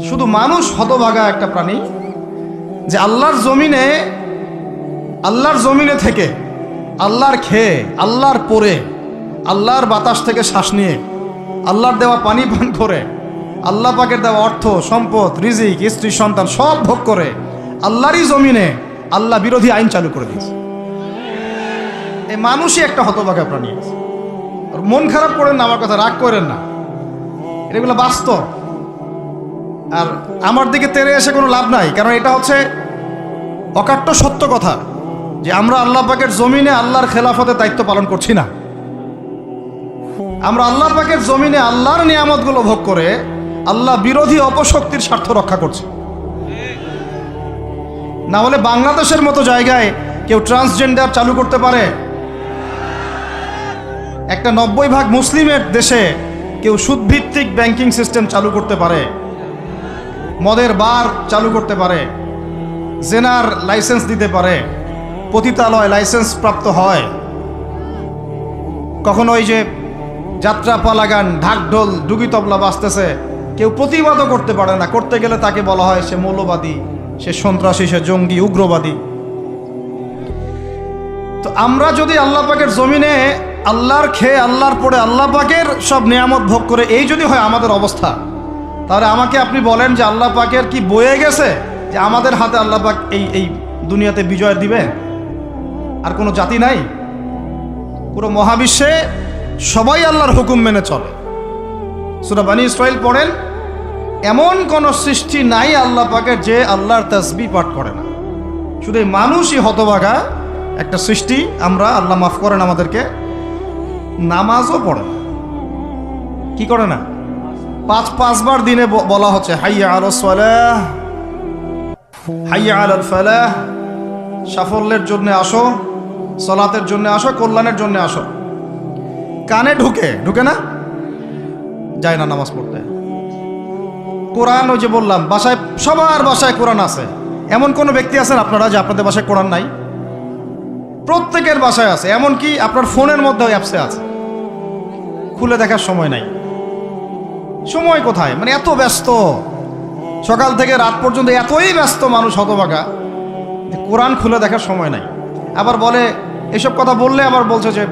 শুধু মানুষ হতভাগা একটা প্রাণী যে আল্লাহর জমিনে থেকে, আল্লাহর খেয়ে, আল্লাহর পরে, আল্লাহর বাতাস থেকে শ্বাস নিয়ে, আল্লাহর দেওয়া পানি পান করে, আল্লাহ পাকের দেওয়া অর্থ সম্পদ রিজিক স্ত্রী সন্তান সব ভোগ করে আল্লাহরই জমিনে আল্লাহ বিরোধী আইন চালু করে দিয়েছে। এই মানুষই একটা হতভাগা প্রাণী। মন খারাপ করেন না, আমার কথা রাগ করেন না, এগুলো বাস্তব। আর আমার দিকে তেড়ে এসে কোনো লাভ নাই, কারণ এটা হচ্ছে অকাট্য সত্য কথা যে আমরা আল্লাহ পাকের জমিনে আল্লাহর খেলাফতে দায়িত্ব পালন করছি না। আমরা আল্লাহ পাকের জমিনে আল্লাহর নিয়ামতগুলো ভোগ করে আল্লাহ বিরোধী অপশক্তির স্বার্থ রক্ষা করছে। না হলে বাংলাদেশের মতো জায়গায় কেউ ট্রান্সজেন্ডার চালু করতে পারে? একটা 90% মুসলিমের দেশে কেউ সুদভিত্তিক ব্যাংকিং সিস্টেম চালু করতে পারে, মদের বার চালু করতে পারে, জেনার লাইসেন্স দিতে পারে, পতিতালয় লাইসেন্স প্রাপ্ত হয়, কখনো ওই যে যাত্রা পালাগান ঢাক ঢোল ডুগি তবলা বাজতেছে, কেউ প্রতিবাদও করতে পারে না। করতে গেলে তাকে বলা হয় সে মৌলবাদী, সে সন্ত্রাসী, সে জঙ্গি, উগ্রবাদী। তো আমরা যদি আল্লাহ পাকের জমিনে আল্লাহর খেয়ে, আল্লাহর পড়ে, আল্লাহ পাকের সব নিয়ামত ভোগ করে এই যদি হয় আমাদের অবস্থা, তাহলে আমাকে আপনি বলেন যে আল্লাহ পাকের কি বয়ে গেছে যে আমাদের হাতে আল্লাহ পাক এই দুনিয়াতে বিজয় দিবে? আর কোনো জাতি নাই? পুরো মহাবিশ্বে সবাই আল্লাহর হুকুম মেনে চলে। সূরা বনী ইসরাঈল পড়েন, এমন কোন সৃষ্টি নাই আল্লাহ পাকের যে আল্লাহর তাসবিহ পাঠ করে না। শুধু এই মানুষই হতভাগা একটা সৃষ্টি। আমরা, আল্লাহ মাফ করেন আমাদেরকে, নামাজও পড়ে না। কি করে না? পাঁচবার দিনে বলা হচ্ছে হাইয়া আলাস সালাহ, হাইয়া আলাল ফালাহ, সাফল্যের জন্য আসো, সালাতের জন্য আসো, কল্যাণের জন্য আসো। কানে ঢুকে না, যায় না নামাজ পড়তে। কোরআন, ওই যে বললাম, বাসায়, সবার বাসায় কোরআন আছে। এমন কোনো ব্যক্তি আছেন আপনারা যে আপনাদের বাসায় কোরআন নাই? প্রত্যেকের বাসায় আছে। এমনকি আপনার ফোনের মধ্যে অ্যাপসে আছে, খুলে দেখার সময় নাই। সময় কোথায়? মানে এত ব্যস্ত, সকাল থেকে রাত পর্যন্ত এতই ব্যস্ত মানুষ হতভাগা যে কোরআন খুলে দেখার সময় নাই। আবার বলে, এসব কথা বললে আবার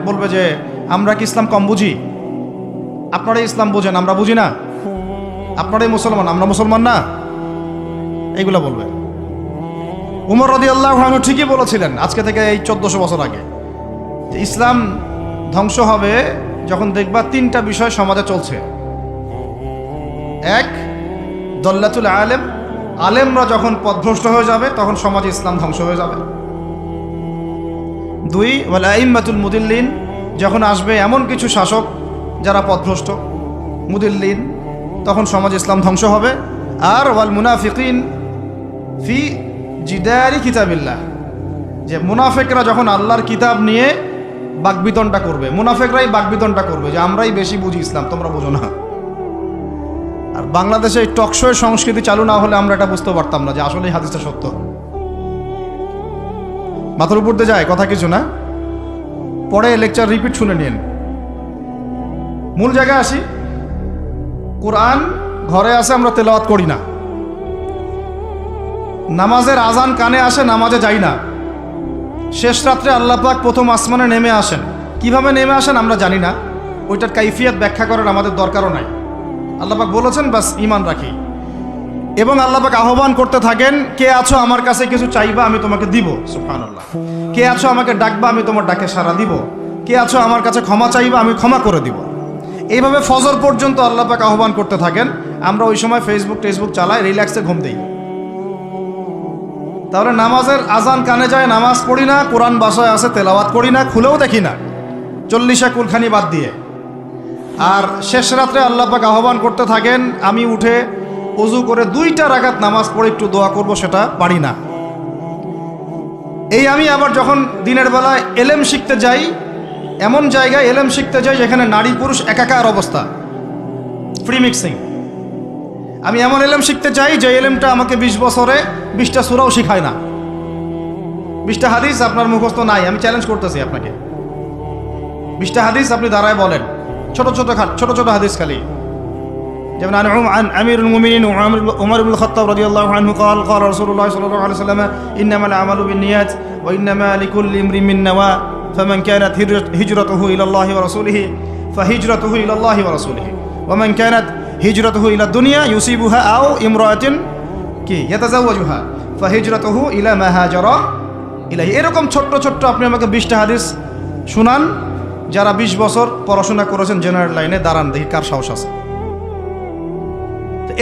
বলবে যে আমরা কি ইসলাম কম বুঝি? আপনারাই ইসলাম বোঝেন, আমরা বুঝি না। আপনারাই মুসলমান, আমরা মুসলমান না, এইগুলা বলবে। উমর রাদিয়াল্লাহু আনহু ঠিকই বলেছিলেন আজকে থেকে এই 1400 বছর আগে, যে ইসলাম ধ্বংস হবে যখন দেখবা তিনটা বিষয় সমাজে চলছে। এক, দল্লাতুল আলেম, আলেমরা যখন পথভ্রষ্ট হয়ে যাবে তখন সমাজে ইসলাম ধ্বংস হয়ে যাবে। দুই, ওয়াল আইম্মাতুল মুদিল্লিন, যখন আসবে এমন কিছু শাসক যারা পথভ্রষ্ট, মুদিল্লিন, তখন সমাজ ইসলাম ধ্বংস হবে। আর ওয়াল মুনাফিকিন ফি জিদারি কিতাবিল্লাহ, যে মুনাফিকরা যখন আল্লাহর কিতাব নিয়ে বাকবিতণ্ডা করবে, মুনাফিকরাই বাকবিতণ্ডা করবে যে আমরাই বেশি বুঝি ইসলাম, তোমরা বোঝো না। আর বাংলাদেশে এই টকশোয়ের সংস্কৃতি চালু না হলে আমরা এটা বুঝতে পারতাম না যে আসলে হাদিসটা সত্য। মাথার উপর দিয়ে যায় কথা কিছু না, পরে লেকচার রিপিট শুনে নিন। মূল জায়গায় আসি। কোরআন ঘরে আসে, আমরা তেলাওয়াত করি না। নামাজের আজান কানে আসে, নামাজে যাই না। শেষ রাত্রে আল্লাহ পাক প্রথম আসমানে নেমে আসেন। কিভাবে নেমে আসেন আমরা জানি না, ওইটার কাইফিয়াত ব্যাখ্যা করার আমাদের দরকারও নাই। আল্লাহ পাক বলেছেন, বাস ঈমান রাখি। এবং আল্লাহ পাক আহ্বান করতে থাকেন, কে আছো আমার কাছে কিছু চাইবা, আমি তোমাকে দিব। সুবহানাল্লাহ। কে আছো আমাকে ডাকবা, আমি তোমার ডাকে সাড়া দিব। কে আছো আমার কাছে ক্ষমা চাইবা, আমি ক্ষমা করে দিব। এইভাবে ফজর পর্যন্ত আল্লাহ পাক আহ্বান করতে থাকেন। আমরা ওই সময় ফেসবুক চালাই, রিল্যাক্সে ঘুম দিই। তাহলে নামাজের আজান কানে যায়, নামাজ পড়ি না, কোরআন বাসায় আছে, তেলাওয়াত করি না, খুলেও দেখি না, 40 কুলখানি বাদ দিয়ে। আর শেষ রাত্রে আল্লাহ পাক আহ্বান করতে থাকেন, আমি উঠে ওযু করে 2টা রাকাত নামাজ পড়ে একটু দোয়া করব, সেটা পারি না। এই আমি আবার যখন দিনের বেলায় এলেম শিখতে যাই, এমন জায়গায় এলেম শিখতে যাই যেখানে নারী পুরুষ একাকার অবস্থা, ফ্রি মিক্সিং। আমি এমন এলেম শিখতে চাই যে এলেমটা আমাকে 20 বছরে 20টা সূরাও শিখায় না। 20টা হাদিস আপনার মুখস্থ নাই, আমি চ্যালেঞ্জ করতেছি আপনাকে। 20টা হাদিস আপনি দাঁড়ায় বলেন, ছোট ছোট হাদিস খালি। যেমন عن أمير المؤمنين عمر بن الخطاب رضي الله عنه قال قال رسول الله صلى الله عليه وسلم إنما الأعمال بالنيات وإنما لكل امرئ من نوى فمن كانت هجرته إلى الله ورسوله فهجرته إلى الله ورسوله ومن كانت هجرته إلى الدنيا يصيبها أو امرأة يتزوجها فهجرته إلى ما هاجر إليه এরকম ছোট্ট ছোট্ট আপনি আমাকে 20টা হাদিস শুনান যারা 20 বছর পড়াশোনা করেছেন জেনারেল লাইনে, দাঁড়ান দেখি কার সাহস আছে।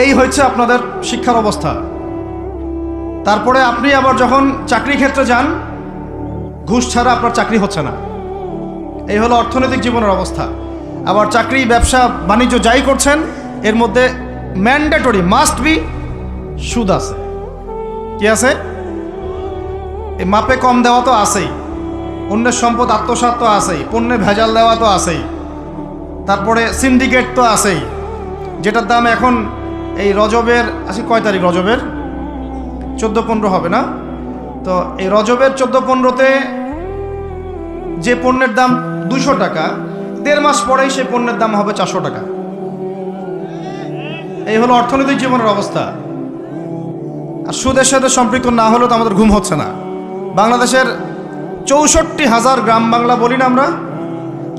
এই হচ্ছে আপনাদের শিক্ষার অবস্থা। তারপরে আপনি আবার যখন চাকরি ক্ষেত্রে যান, ঘুষ ছাড়া আপনার চাকরি হচ্ছে না। এই হলো অর্থনৈতিক জীবনের অবস্থা। আবার চাকরি, ব্যবসা, বাণিজ্য যাই করছেন, এর মধ্যে ম্যান্ডেটরি মাস্ট বি সুদ আছে। কি আছে? এই মাপে কম দেওয়া তো আছেই, অন্যের সম্পদ আত্মসাৎ তো আছেই, পণ্যে ভেজাল দেওয়া তো আছেই, তারপরে সিন্ডিকেট তো আছেই, যেটার দাম এখন এই রজবের কয় তারিখ? রজবের 14-15 হবে না? তো এই রজবের 14-15-তে যে পণ্যের দাম 200 টাকা, 1.5 মাস পরেই সেই পণ্যের দাম হবে 400 টাকা। এই হলো অর্থনৈতিক জীবনের অবস্থা। আর সুদের সাথে সম্পৃক্ত না হলেও তো আমাদের ঘুম হচ্ছে না। বাংলাদেশের 64,000 গ্রাম বাংলা বলি না আমরা,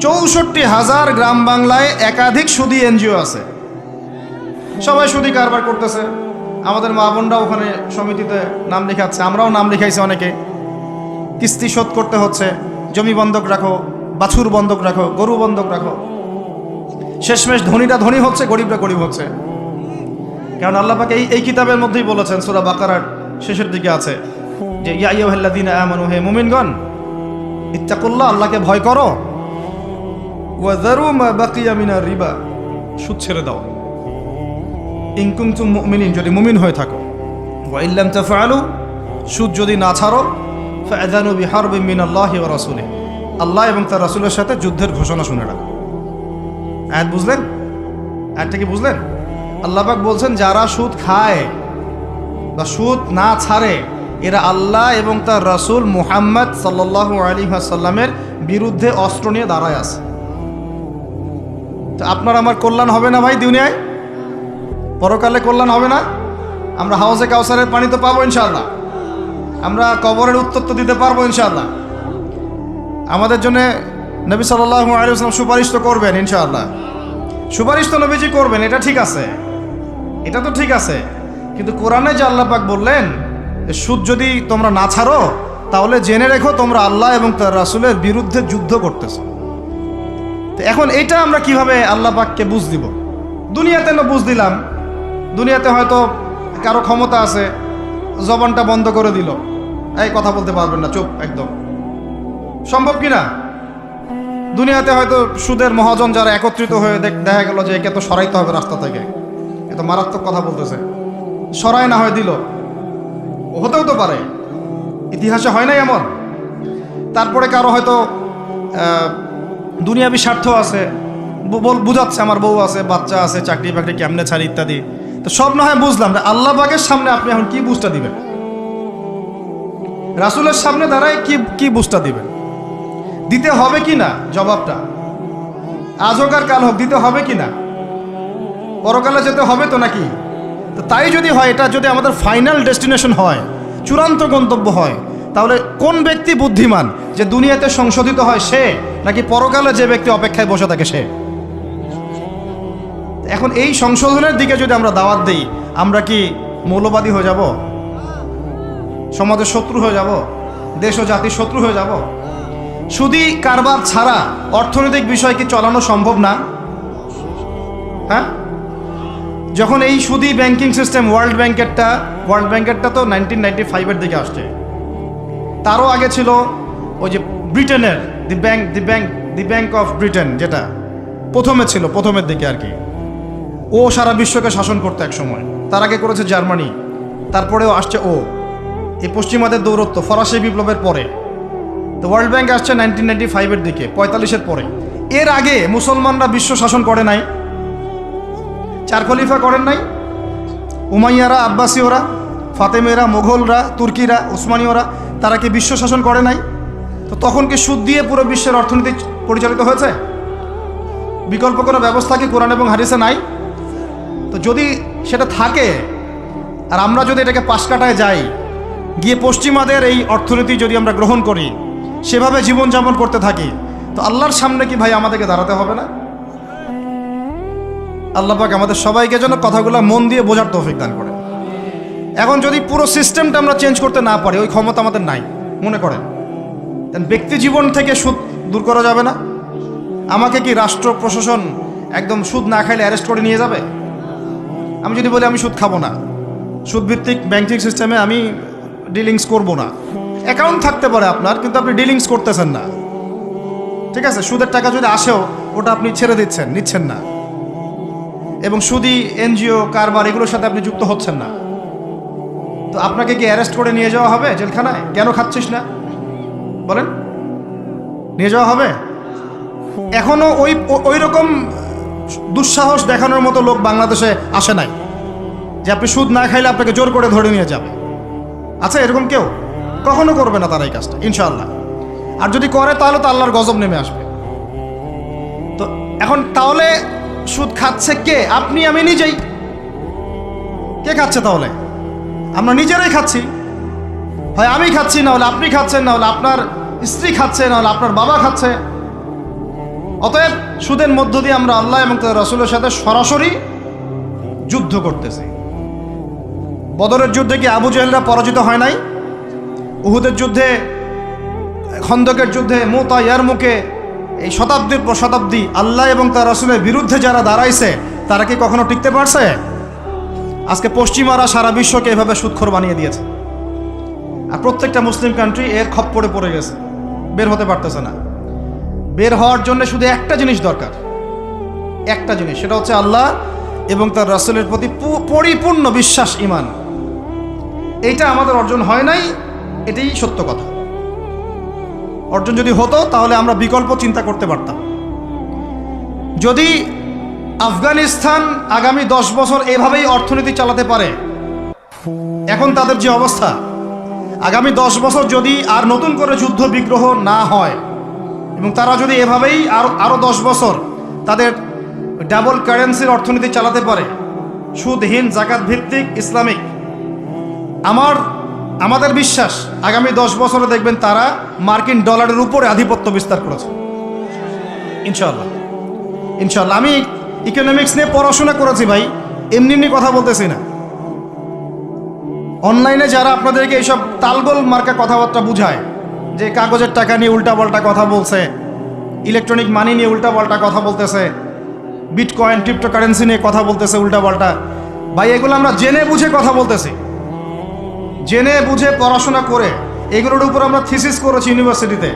64,000 গ্রাম বাংলায় একাধিক সুদী এনজিও আছে। সবাই সুদী কারবার করতেছে। আমাদের মা বোনরাও ওখানে সমিতিতে নাম লেখাচ্ছে, আমরাও নাম লেখাইছি অনেকে। কিস্তি শোধ করতে হচ্ছে, জমি বন্ধক রাখো, বাছুর বন্ধক রাখো, গরু বন্ধক রাখো। শেষমেশ ধনীরা ধনী হচ্ছে, গরিবরা গরিব হচ্ছে। কারণ আল্লাহ পাক এই কিতাবের মধ্যেই বলেছেন, সূরা বাকারার শেষের দিকে আছে যে ইয়া আইয়ুহাল্লাযীনা আমানু, হে মুমিনগণ, ইত্তাকুল্লাহ, আল্লাহকে ভয় করো, ওয়া যারু মা বাকিয়া মিনার রিবা, সুদ ছেড়ে দাও, ইন কুনতুম মুমিনিন, যদি মুমিন হয়ে থাকো, ওয়া ইল্লাম তাফআলু, সুদ যদি না ছাড়ো, ফাআযানু বিহারবিন মিনাল্লাহি ওয়া রাসূলিহি, আল্লাহ এবং তার রাসূলের সাথে যুদ্ধের ঘোষণা শুনে রাখো। আয়াত বুঝলেন? আয়াতটা কি বুঝলেন? আল্লাহ পাক বলছেন যারা সুদ খায় বা সুদ না ছাড়ে, এরা আল্লাহ এবং তার রাসূল মুহাম্মদ সাল্লাল্লাহু আলাইহি ওয়াসাল্লামের বিরুদ্ধে অস্ত্র নিয়ে দাঁড়ায় আছে। তো আপনার আমার কল্যাণ হবে না ভাই? দুনিয়ায় পরকালে কল্যাণ হবে না? আমরা হাউজে কাউসারের পানি তো পাবো ইনশাআল্লাহ, আমরা কবরের উত্তর তো দিতে পারবো ইনশাআল্লাহ। আমাদের জন্য নবী সাল্লাল্লাহু আলাইহি ওয়াসাল্লাম সুপারিশ তো করবেন ইনশাআল্লাহ। সুপারিশ তো নবীজি করবেন, এটা ঠিক আছে, এটা তো ঠিক আছে। কিন্তু কোরআনে যে আল্লাহ পাক বললেন সুদ যদি তোমরা না ছাড়ো, তাহলে জেনে রেখো তোমরা আল্লাহ এবং তার রাসূলের বিরুদ্ধে যুদ্ধ করতেছো। তো এখন এইটা আমরা কিভাবে আল্লাহ পাককে বুঝ দিব? দুনিয়াতে না বুঝ দিলাম, দুনিয়াতে হয়তো কারো ক্ষমতা আছে, জবানটা বন্ধ করে দিল, এই কথা বলতে পারবেন না, চুপ একদম। সম্ভব কি না? দুনিয়াতে হয়তো সুদের মহাজন যারা একত্রিত হয়ে দেখা গেল যে একে তো সরাইতে হবে রাস্তা থেকে, এত মারাত্মক কথা বলতেছে, সরাই না হয় দিল, হতেও তো পারে, ইতিহাসে হয় নাই এমন। তারপরে কারো হয়তো দুনিয়াবি স্বার্থ আছে, বুঝাচ্ছে আমার বউ আছে, বাচ্চা আছে, চাকরি বাকরি কেমনে ছাড়ি ইত্যাদি। তো সব না হয় বুঝলাম, আল্লাহ পাকের সামনে আপনি এখন কি বুঝটা দিবেন? রাসূলের সামনে দাঁড়ায় কি বুঝটা দিবেন? দিতে হবে কি না জবাবটা? আজ হোক আর কাল হোক দিতে হবে কি না? পরকালে যেতে হবে তো নাকি? তো তাই যদি হয়, এটা যদি আমাদের ফাইনাল ডেস্টিনেশন হয়, চূড়ান্ত গন্তব্য হয়, তাহলে কোন ব্যক্তি বুদ্ধিমান, যে দুনিয়াতে সংশোধিত হয় সে, নাকি পরকালে যে ব্যক্তি অপেক্ষায় বসে থাকে সে? এখন এই সংশোধনের দিকে যদি আমরা দাওয়াত দিই, আমরা কি মৌলবাদী হয়ে যাব? সমাজের শত্রু হয়ে যাব? দেশ ও জাতির শত্রু হয়ে যাব? সুদী কারবার ছাড়া অর্থনৈতিক বিষয় কি চালানো সম্ভব না? হ্যাঁ, যখন এই সুদী ব্যাংকিং সিস্টেম ওয়ার্ল্ড ব্যাংকেরটা তো 1995-এর দিকে আসছে। তারও আগে ছিল ওই যে ব্রিটেনের দি ব্যাংক অফ ব্রিটেন, যেটা প্রথমে ছিল, প্রথমের দিকে আর কি। ও সারা বিশ্বকে শাসন করতো এক সময়। তার আগে করেছে জার্মানি, তারপরেও আসছে ও। এই পশ্চিমাদের দৌরত্ব ফরাসি বিপ্লবের পরে। তো ওয়ার্ল্ড ব্যাংক আসছে 1995-এর দিকে, 45-এর পরে। এর আগে মুসলমানরা বিশ্ব শাসন করে নাই, 4 খলিফা করেন নাই, উমাইয়ারা, আব্বাসীয়রা, ফাতেমেরা, মোগলরা, তুর্কিরা, উসমানীয়রা, তারা কি বিশ্ব শাসন করে নাই? তো তখন কি সুদ দিয়ে পুরো বিশ্বের অর্থনীতি পরিচালিত হয়েছে? বিকল্প কোনো ব্যবস্থা কি কোরআন এবং হাদিসে নাই? তো তো যদি সেটা থাকে আর আমরা যদি এটাকে পাশ কাটায় যাই, গিয়ে পশ্চিমাদের এই অর্থনীতি যদি আমরা গ্রহণ করি, সেভাবে জীবনযাপন করতে থাকি, তো আল্লাহর সামনে কি ভাই আমাদেরকে দাঁড়াতে হবে না? আল্লাহ পাক আমাদের সবাইকে যেন কথাগুলো মন দিয়ে বোঝার তৌফিক দান করে। এখন যদি পুরো সিস্টেমটা আমরা চেঞ্জ করতে না পারি, ওই ক্ষমতা আমাদের নাই মনে করেন, ব্যক্তি জীবন থেকে সুদ দূর করা যাবে না? আমাকে কি রাষ্ট্র প্রশাসন একদম সুদ না খাইলে অ্যারেস্ট করে নিয়ে যাবে? আমি যদি বলি আমি সুদ খাবো না, সুদভিত্তিক ব্যাংকিং সিস্টেমে আমি ডিলিংস করব না, অ্যাকাউন্ট থাকতে পারে আপনার, কিন্তু আপনি ডিলিংস করতেছেন না, ঠিক আছে? সুদের টাকা যদি আসেও ওটা আপনি ছেড়ে দিচ্ছেন, নিচ্ছেন না, এবং সুদি এনজিও কারবার এগুলোর সাথে আপনি যুক্ত হচ্ছেন না, তো আপনাকে কি অ্যারেস্ট করে নিয়ে যাওয়া হবে জেলখানায়? কেন খাচ্ছিস না বলেন, নিয়ে যাওয়া হবে? এখনো ওই রকম দুঃসাহস দেখানোর মতো লোক বাংলাদেশে আসে নাই যে আপনি সুদ না খাইলে আপনাকে জোর করে ধরে নিয়ে যাবে। আচ্ছা, এরকম কেউ কখনো করবে না তারা এই কাজটা, ইনশাআল্লাহ। আর যদি করে তাহলে তো আল্লাহর গজব নেমে আসবে। তো এখন তাহলে সুদ খাচ্ছে কে? আপনি আমি নিজেই। কে খাচ্ছে তাহলে? আমরা নিজেরাই খাচ্ছি। হয় আমি খাচ্ছি, না হলে আপনি খাচ্ছেন, না হলে আপনার স্ত্রী খাচ্ছে, না হলে আপনার বাবা খাচ্ছে। অতএব সুদের মধ্য দিয়ে আমরা আল্লাহ এবং তার রাসূলের সাথে সরাসরি যুদ্ধ করতেছি। বদরের যুদ্ধে কি আবু জাহেলরা পরাজিত হয় নাই? উহুদের যুদ্ধে, খন্দকের যুদ্ধে, মুতা, ইয়ারমুকে, এই শতাব্দীর পর শতাব্দী আল্লাহ এবং তার রাসূলের বিরুদ্ধে যারা দাঁড়াইছে তারা কি কখনো টিকতে পারছে? আজকে পশ্চিমারা সারা বিশ্বকে এভাবে সুদখোর বানিয়ে দিয়েছে, আর প্রত্যেকটা মুসলিম কান্ট্রি এর খপ্পরে পড়ে গেছে, বের হতে পারতেছে না। বের হওয়ার জন্য শুধু একটা জিনিস দরকার, একটা জিনিস, সেটা হচ্ছে আল্লাহ এবং তার রাসূলের প্রতি পরিপূর্ণ বিশ্বাস, ঈমান। এইটা আমাদের অর্জন হয় নাই, এটাই সত্য কথা। অর্জন যদি হতো তাহলে আমরা বিকল্প চিন্তা করতে পারতাম। যদি আফগানিস্তান আগামী 10 বছর এভাবেই অর্থনীতি চালাতে পারে, এখন তাদের যে অবস্থা, আগামী 10 বছর যদি আর নতুন করে যুদ্ধ বিগ্রহ না হয় এবং তারা যদি এভাবেই আরো 10 বছর তাদের ডাবল কারেন্সির অর্থনীতি চালাতে পারে, সুদহীন, জাকাত ভিত্তিক, ইসলামিক, আমাদের বিশ্বাস আগামী 10 বছরে দেখবেন তারা মার্কিন ডলারের উপরে আধিপত্য বিস্তার করেছে, ইনশাআল্লাহ। ইনশাআল্লাহ। আমি ইকোনমিক্স নিয়ে পড়াশোনা করেছি ভাই, এমনি এমনি কথা বলতেছি না। অনলাইনে যারা আপনাদেরকে এইসব তালগোল মার্কা কথাবার্তা বুঝায়, যে কাগজের টাকা নিয়ে উল্টাপাল্টা কথা বলছে, ইলেকট্রনিক মানি নিয়ে উল্টাপাল্টা কথা বলতেছে, বিটকয়েন, ক্রিপ্টোকারেন্সি নিয়ে কথা বলতেছে উল্টাপাল্টা, ভাই এগুলো আমরা জেনে বুঝে কথা বলতেছি, জেনে বুঝে পড়াশোনা করে এগুলোর উপর আমরা থিসিস করেছি ইউনিভার্সিটিতে,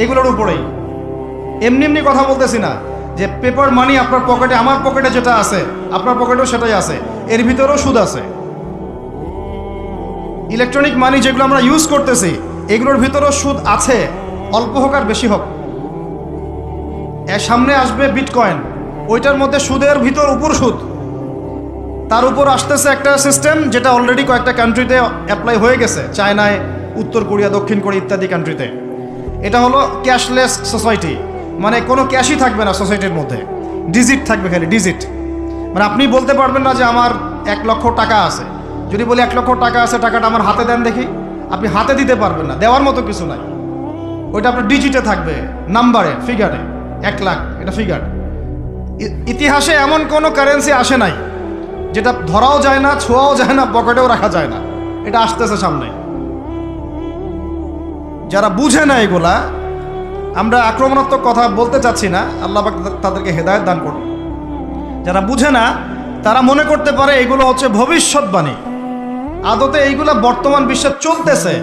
এগুলোর উপরেই। এমনি এমনি কথা বলতেছি না যে পেপার মানি আপনার পকেটে, আমার পকেটে যেটা আছে আপনার পকেটেও সেটাই আছে, এর ভিতরেও সুদ আছে। ইলেকট্রনিক মানি যেগুলো আমরা ইউজ করতেছি এগুলোর ভিতরেও সুদ আছে, অল্প হোক আর বেশি হোক। এর সামনে আসবে বিটকয়েন, ওইটার মধ্যে সুদের ভিতর উপর সুদ, তার উপর আসতেছে একটা সিস্টেম যেটা অলরেডি কয়েকটা কান্ট্রিতে অ্যাপ্লাই হয়ে গেছে, চায়নায়, উত্তর কোরিয়া, দক্ষিণ কোরিয়া ইত্যাদি কান্ট্রিতে। এটা হলো ক্যাশলেস সোসাইটি, মানে কোনো ক্যাশই থাকবে না সোসাইটির মধ্যে, ডিজিট থাকবে, খালি ডিজিট। মানে আপনি বলতে পারবেন না যে আমার 1 লক্ষ টাকা আছে, যদি বলি 1 লক্ষ টাকা আছে, টাকাটা আমার হাতে দেন দেখি, আপনি হাতে দিতে পারবেন না, দেওয়ার মতো কিছু নাই। ওইটা আপনার ডিজিটে থাকবে, নাম্বারে, ফিগারে। 1 লাখ এটা ফিগার। ইতিহাসে এমন কোনো কারেন্সি আসে নাই যেটা ধরাও যায় না, ছোঁয়াও যায় না, পকেটেও রাখা যায় না। এটা আসতেছে সামনে। যারা বুঝে না এগুলা, আমরা আক্রমণাত্মক কথা বলতে চাচ্ছি না, আল্লাহ পাক তাদেরকে হেদায়েত দান করুন। যারা বুঝে না তারা মনে করতে পারে এগুলো হচ্ছে ভবিষ্যৎবাণী, আদতে এইগুলা বর্তমান বিশ্বে চলতেছে,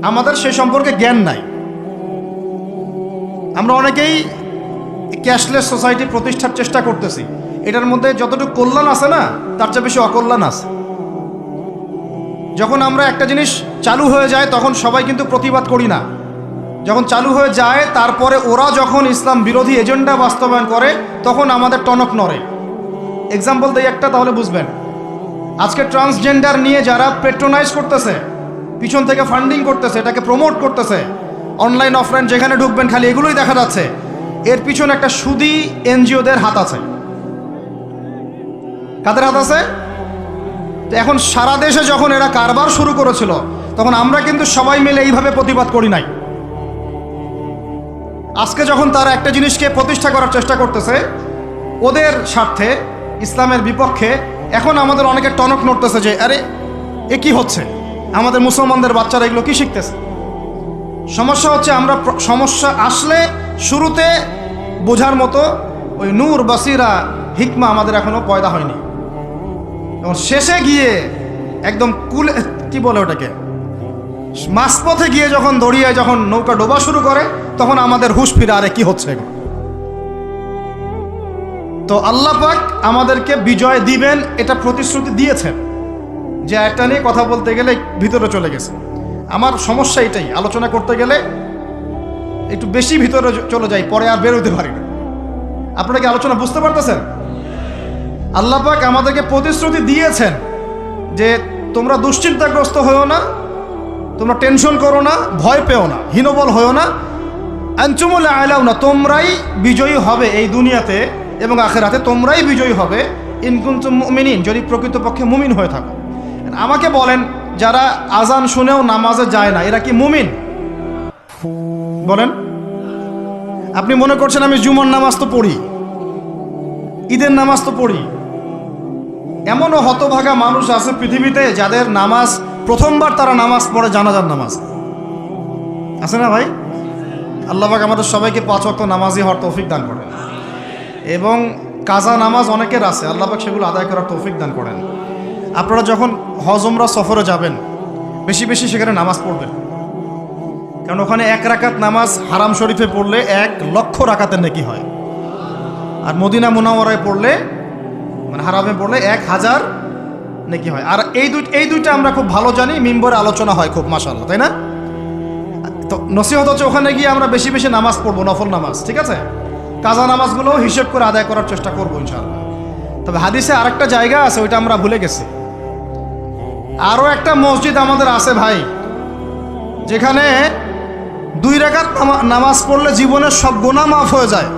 আমাদের সে সম্পর্কে জ্ঞান নাই। আমরা অনেকেই ক্যাশলেস সোসাইটি প্রতিষ্ঠার চেষ্টা করতেছি, এটার মধ্যে যতটুকু কল্যাণ আছে না তার চেয়ে বেশি অকল্যাণ আছে। যখন আমরা একটা জিনিস চালু হয়ে যায় তখন সবাই কিন্তু প্রতিবাদ করি না, যখন চালু হয়ে যায় তারপরে ওরা যখন ইসলাম বিরোধী এজেন্ডা বাস্তবায়ন করে তখন আমাদের টনক নড়ে। এক্সাম্পল দেই একটা, তাহলে বুঝবেন। আজকে ট্রান্সজেন্ডার নিয়ে যারা পেট্রোনাইজ করতেছে, পিছন থেকে ফান্ডিং করতেছে, এটাকে প্রমোট করতেছে, অনলাইন অফলাইন যেখানে ঢুকবেন খালি এগুলোই দেখা যাচ্ছে, এর পিছনে একটা সুদী এনজিওদের হাত আছে। কাদের হাত আছে? তো এখন সারা দেশে যখন এরা কারবার শুরু করেছিল তখন আমরা কিন্তু সবাই মিলে এইভাবে প্রতিবাদ করি নাই। আজকে যখন তারা একটা জিনিসকে প্রতিষ্ঠা করার চেষ্টা করতেছে ওদের স্বার্থে, ইসলামের বিপক্ষে, এখন আমাদের অনেকে টনক নড়তেছে যে আরে এ কি হচ্ছে, আমাদের মুসলমানদের বাচ্চারা এগুলো কি শিখতেছে। সমস্যা হচ্ছে আমরা সমস্যা আসলে শুরুতে বোঝার মতো ওই নূর, বাসিরা, হিকমা আমাদের এখনো পয়দা হয়নি। এবং শেষে গিয়ে একদম কুলে, কি বলে ওটাকে, মাঝপথে গিয়ে যখন দড়িয়ে যখন নৌকা ডোবা শুরু করে তখন আমাদের হুঁশ ফিরে আরে কি হচ্ছে। তো আল্লাহ পাক আমাদেরকে বিজয় দিবেন এটা প্রতিশ্রুতি দিয়েছেন, যে একটা নিয়ে কথা বলতে গেলে ভিতরে চলে গেছে। আমার সমস্যা এটাই, আলোচনা করতে গেলে একটু বেশি ভিতরে চলে যাই, পরে আর বেরোতে পারি না। আপনারা কি আলোচনা বুঝতে পারতেছেন? আল্লাহ পাক আমাদেরকে প্রতিশ্রুতি দিয়েছেন যে তোমরা দুশ্চিন্তাগ্রস্ত হয়েও না, তোমরা টেনশন করো না, ভয় পেও না, হীনবল হয়েও না, আনতুমুল আ'লাউনা, তোমরাই বিজয়ী হবে এই দুনিয়াতে এবং আখিরাতে, তোমরাই বিজয়ী হবে ইন কুনতুম মুমিনিন, যদি প্রকৃতপক্ষে মুমিন হয়ে থাকো। আমাকে বলেন, যারা আজান শুনেও নামাজে যায় না এরা কি মুমিন? বলেন। আপনি মনে করছেন আমি জুমার নামাজ তো পড়ি, ঈদের নামাজ তো পড়ি। এমনও হতভাগা মানুষ আছে পৃথিবীতে যাদের নামাজ প্রথমবার তারা নামাজ পড়ে জানাজার নামাজ, আছে না ভাই? আল্লাহ পাক আমাদের সবাইকে 5 ওয়াক্ত নামাজি হওয়ার তৌফিক দান করেন, এবং কাজা নামাজ অনেকের আছে, আল্লাহ পাক সেগুলো আদায় করার তৌফিক দান করেন। আপনারা যখন হজ উমরা সফরে যাবেন বেশি বেশি সেখানে নামাজ পড়বেন, কারণ ওখানে 1 রাকাত নামাজ হারাম শরীফে পড়লে 1 লক্ষ রাকাতের নেকি হয়, আর মদিনা মুনাওয়ারায় পড়লে, মানে হারামে পড়লে 1000 নেকি হয়। আর এই দুইটা আমরা খুব ভালো জানি, মিম্বরে আলোচনা হয় খুব, মাশাআল্লাহ, তাই না? তো নসিহত হচ্ছে ওখানে গিয়ে আমরা বেশি বেশি নামাজ পড়বো, নফল নামাজ, ঠিক আছে? কাজা নামাজগুলোও হিসেব করে আদায় করার চেষ্টা করবো ইনশাআল্লাহ। তবে হাদিসে আরেকটা জায়গা আছে, ওইটা আমরা ভুলে গেছি। আরও একটা মসজিদ আমাদের আছে ভাই, যেখানে 2 রাকাত নামাজ পড়লে জীবনের সব গুনাহ মাফ হয়ে যায়।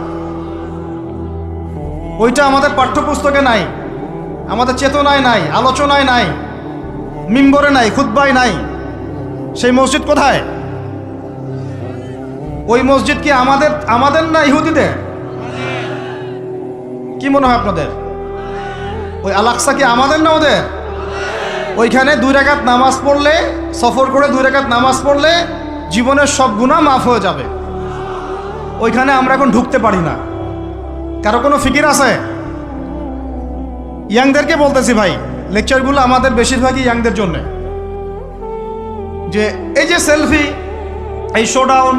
ওইটা আমাদের পাঠ্যপুস্তকে নাই, আমাদের চেতনায় নাই, আলোচনায় নাই, মিম্বরে নাই, খুতবায় নাই। সেই মসজিদ কোথায়? ওই মসজিদ কি আমাদের না ইহুদিদের? কি মনে হয় আপনাদের? ওই আল-আকসা কি আমাদের না ওদের? ওইখানে 2 রাকাত নামাজ পড়লে, সফর করে 2 রাকাত নামাজ পড়লে জীবনের সব গুনাহ মাফ হয়ে যাবে। ওইখানে আমরা এখন ঢুকতে পারি না। কারো কোনো ফিকির আছে? ইয়াংদেরকে বলতেছি ভাই, লেকচারগুলো আমাদের বেশিরভাগই ইয়াংদের জন্য, যে এই যে সেলফি, এই শোডাউন,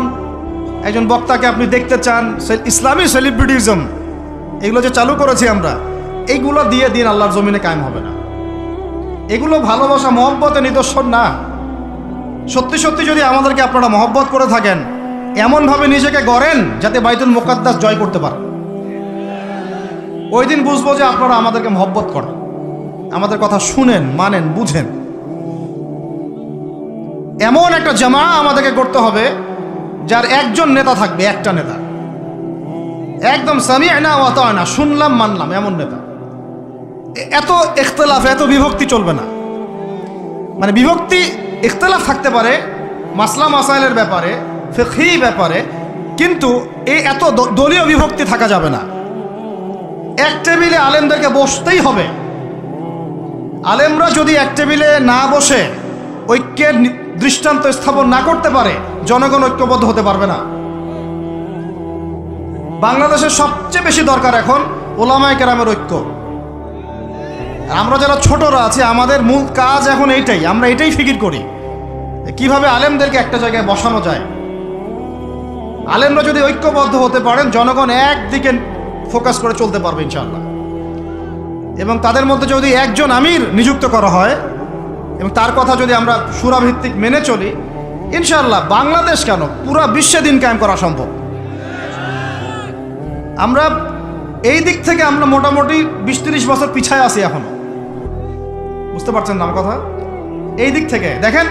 একজন বক্তাকে আপনি দেখতে চান, ইসলামী সেলিব্রিটিজম, এগুলো যে চালু করেছি আমরা, এইগুলো দিয়ে দিন আল্লাহর জমিনে কায়েম হবে না। এগুলো ভালোবাসা মহব্বতের নিদর্শন না। সত্যি সত্যি যদি আমাদেরকে আপনারা মহব্বত করে থাকেন, এমনভাবে নিজেকে গড়েন যাতে বাইতুল মুকাদ্দাস জয় করতে পারেন। ওই দিন বুঝবো যে আপনারা আমাদেরকে মহব্বত করেন, আমাদের কথা শুনেন, মানেন, বুঝেন। এমন একটা জামা আমাদেরকে করতে হবে যার একজন নেতা থাকবে, একটা নেতা, একদম সামি'না ওয়া আতা'না, শুনলাম মানলাম, এমন নেতা। এত ইখতিলাফ, এত বিভক্তি চলবে না। মানে বিভক্তি, ইখতিলাফ থাকতে পারে মাসলা মাসাইলের ব্যাপারে, ফিকহি ব্যাপারে, কিন্তু এই এত দলীয় বিভক্তি থাকা যাবে না। এক টেবিলে আলেমদেরকে বসতেই হবে। আলেমরা যদি এক টেবিলে না বসে ঐক্যের দৃষ্টান্ত স্থাপন না করতে পারে, জনগণ ঐক্যবদ্ধ হতে পারবে না। বাংলাদেশের সবচেয়ে বেশি দরকার এখন ওলামায়ে কেরামের ঐক্য। আমরা যারা ছোটরা আছি, আমাদের মূল কাজ এখন এইটাই, আমরা এটাই ফিকির করি কিভাবে আলেমদেরকে একটা জায়গায় বসানো যায়। আলেমরা যদি ঐক্যবদ্ধ হতে পারেন, জনগণ একদিকে ফোকাস করে চলতে পারবে ইনশাআল্লাহ। এবং তাদের মধ্যে যদি একজন আমির নিযুক্ত করা হয় এবং তার কথা যদি আমরা সূরাভিত্তিক মেনে চলি, ইনশাআল্লাহ বাংলাদেশ কেন, পুরা বিশ্বে দিন কায়েম করা সম্ভব। আমরা এই দিক থেকে আমরা মোটামুটি 20-30 বছর পিছায় আছি এখনো, বুঝতে পারছেন না আমার কথা? এই দিক থেকে দেখেন,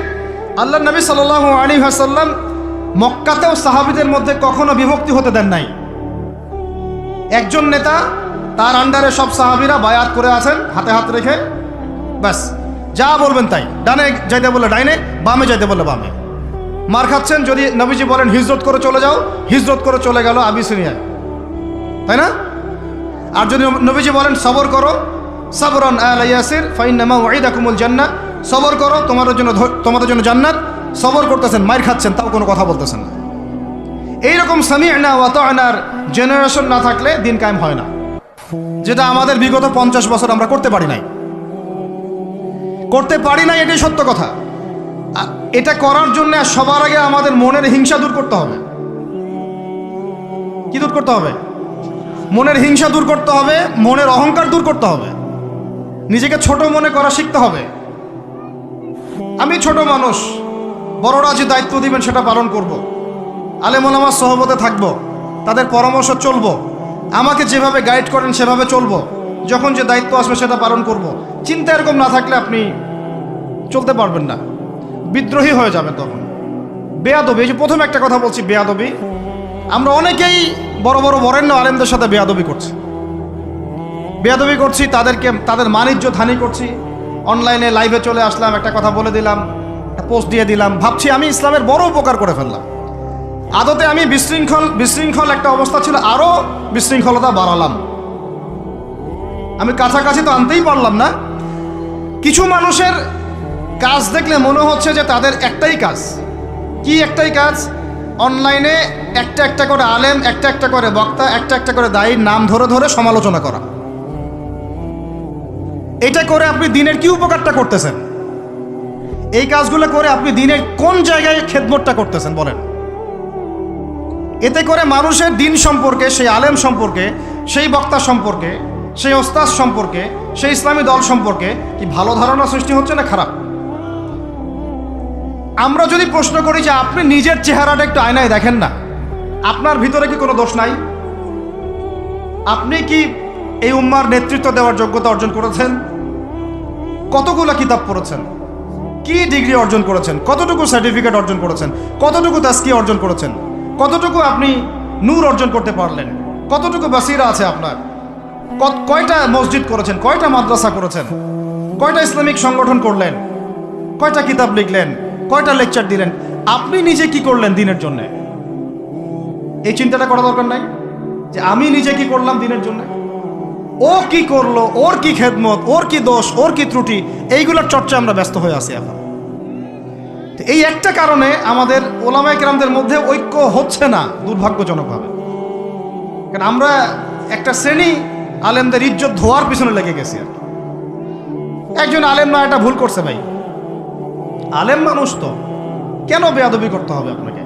আল্লাহর নবী সাল্লাল্লাহু আলাইহি ওয়াসাল্লাম মক্কাতেও সাহাবীদের মধ্যে কখনো বিভক্তি হতে দেন নাই। একজন নেতা তার আন্ডারে সব সাহাবীরা বায়াত করে আছেন হাতে হাত রেখে, ব্যাস যা বলবেন তাই। ডানে যাইতে বললে ডাইনে, বামে যাইতে বললে বামে। মার খাচ্ছেন, যদি নবীজি বলেন হিজরত করে চলে যাও, হিজরত করে চলে গেল আবিসিনিয়ায়, তাই না? আর যদি নবীজি বলেন সবর করো, সাবরান আলা ইয়াসির ফাইন্নামা ওয়াইদাকুমুল জান্নাহ, সবর করো তোমাদের জন্য জান্নাত, সবর করতেছেন, মার খাচ্ছেন, তাও কোনো কথা বলতেছেন না। এইরকম সামি'না ওয়া আতা'নার জেনারেশন না থাকলে দিন কায়েম হয় না, যেটা আমাদের বিগত 50 বছর আমরা করতে পারি নাই, এটাই সত্য কথা। এটা করার জন্য সবার আগে আমাদের মনের হিংসা দূর করতে হবে। কি দূর করতে হবে? মনের হিংসা দূর করতে হবে, মনের অহংকার দূর করতে হবে, নিজেকে ছোট মনে করা শিখতে হবে। আমি ছোট মানুষ, বড়রা যে দায়িত্ব দিবেন সেটা পালন করব, আলেম ওলামার সহবতে থাকব, তাদের পরামর্শ চলব, আমাকে যেভাবে গাইড করেন সেভাবে চলব, যখন যে দায়িত্ব আসবে সেটা পালন করব। চিন্তা এরকম না থাকলে আপনি চলতে পারবেন না, বিদ্রোহী হয়ে যাবেন তখন। বেয়াদবি, এই যে প্রথম একটা কথা বলছি, বেয়াদবি। আমরা অনেকেই বড় বড় বরেণ্য আলেমদের সাথে বেয়াদবি করছি, তাদের মানিজ্য হানি করছি। অনলাইনে লাইভে চলে আসলাম, একটা কথা বলে দিলাম, একটা পোস্ট দিয়ে দিলাম, ভাবছি আমি ইসলামের বড় উপকার করে ফেললাম। আদতে আমি বিশৃঙ্খল একটা অবস্থা ছিল, আরো বিশৃঙ্খলতা বাড়ালাম। আমি কাছাকাছি তো আনতেই পারলাম না। কিছু মানুষের কাজ দেখলে মনে হচ্ছে যে তাদের একটাই কাজ। কি একটাই কাজ? অনলাইনে একটা একটা করে আলেম, একটা একটা করে বক্তা, একটা একটা করে দায়ীর নাম ধরে ধরে সমালোচনা করা। এটা করে আপনি দিনের কি উপকারটা করতেছেন? এই কাজগুলো করে আপনি দিনের কোন জায়গায় খেদমতটা করতেছেন বলেন? এতে করে মানুষের দিন সম্পর্কে, সেই আলেম সম্পর্কে, সেই বক্তা সম্পর্কে, সেই ওস্তাদ সম্পর্কে, সেই ইসলামী দল সম্পর্কে কি ভালো ধারণা সৃষ্টি হচ্ছে না খারাপ? আমরা যদি প্রশ্ন করি যে আপনি নিজের চেহারাটা একটু আয়নায় দেখেন না, আপনার ভিতরে কি কোনো দোষ নাই? আপনি কি এই উম্মার নেতৃত্ব দেওয়ার যোগ্যতা অর্জন করেছেন? কতগুলো কিতাব পড়েছেন? কি ডিগ্রি অর্জন করেছেন? কতটুকু সার্টিফিকেট অর্জন করেছেন? কতটুকু তাসকিয়া অর্জন করেছেন? কতটুকু আপনি নূর অর্জন করতে পারলেন? কতটুকু বাসিরা আছে আপনার? কয়টা মসজিদ করেছেন? কয়টা মাদ্রাসা করেছেন? কয়টা ইসলামিক সংগঠন করলেন? কয়টা কিতাব লিখলেন? কয়টা লেকচার দিলেন? আপনি নিজে কি করলেন দিনের জন্য? এই চিন্তাটা করা দরকার নাই যে আমি নিজে কি করলাম দিনের জন্য, ও কি করলো, ওর কি খেদমত, ওর কি দোষ, ওর কি ত্রুটি, এইগুলোর চর্চা আমরা ব্যস্ত হয়ে আছি এখন। এই একটা কারণে আমাদের ওলামায়ে কেরামদের মধ্যে ঐক্য হচ্ছে না, দুর্ভাগ্যজনকভাবে। কারণ আমরা একটা শ্রেণী আলেমদের ইজ্জত ধোয়ার পিছনে লেগে গেছি আর কি। একজন আলেম না, এটা ভুল করছে ভাই, আলেম মানুষ তো, কেন বেয়াদবি করতে হবে আপনাকে?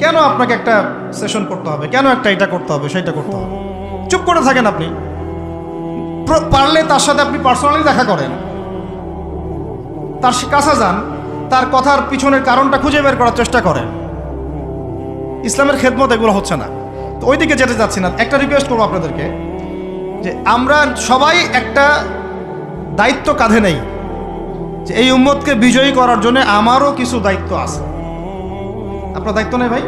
কেন আপনাকে একটা সেশন করতে হবে? কেন একটা এটা করতে হবে, সেটা করতে হবে? চুপ করে থাকেন আপনি। পারলে তার সাথে আপনি পার্সোনালি দেখা করেন, তার কাছে যান, তার কথার পিছনের কারণটা খুঁজে বের করার চেষ্টা করেন। ইসলামের খেদমত এগুলো হচ্ছে না, তো ওইদিকে যেতে যাচ্ছি না। একটা রিকোয়েস্ট করবো আপনাদেরকে যে আমরা সবাই একটা দায়িত্ব কাঁধে নেই, যে এই উম্মতকে বিজয়ী করার জন্য আমারও কিছু দায়িত্ব আছে। আপনার দায়িত্ব নেই ভাই?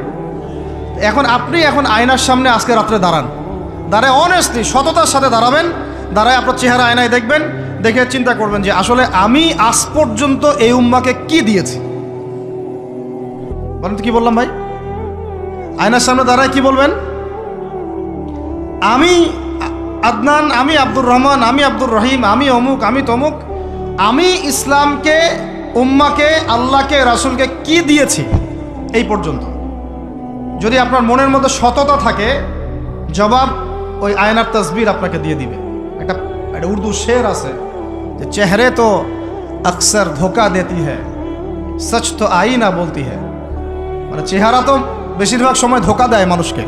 আপনি এখন আয়নার সামনে আজকে রাত্রে দাঁড়ায় অনেস্টলি সততার সাথে দাঁড়াবেন, দাঁড়ায় আপনার চেহারা আয়নায় দেখবেন, দেখে চিন্তা করবেন যে আসলে আমি আজ পর্যন্ত এই উম্মাকে কি দিয়েছি। বলেন তো কি বললাম ভাই? আয়নার সামনে দাঁড়ায় কি বলবেন? আমি আদনান, আমি আব্দুর রহমান, আমি আব্দুর রহিম, আমি অমুক, আমি তমুক, আমি ইসলামকে, উম্মাকে, আল্লাহকে, রাসূলকে কি দিয়েছি এই পর্যন্ত। যদি আপনার মনের মধ্যে সততা থাকে, জবাব ওই আয়নার তসবির আপনাকে দিয়ে দিবে। একটা উর্দু শের আছে যে চেহারে তো আকসর ধোকা দেতি হ্যায়, সচ তো আইনা বলতি হ্যায়। মানে চেহারা তো বেশিরভাগ সময় ধোকা দেয় মানুষকে,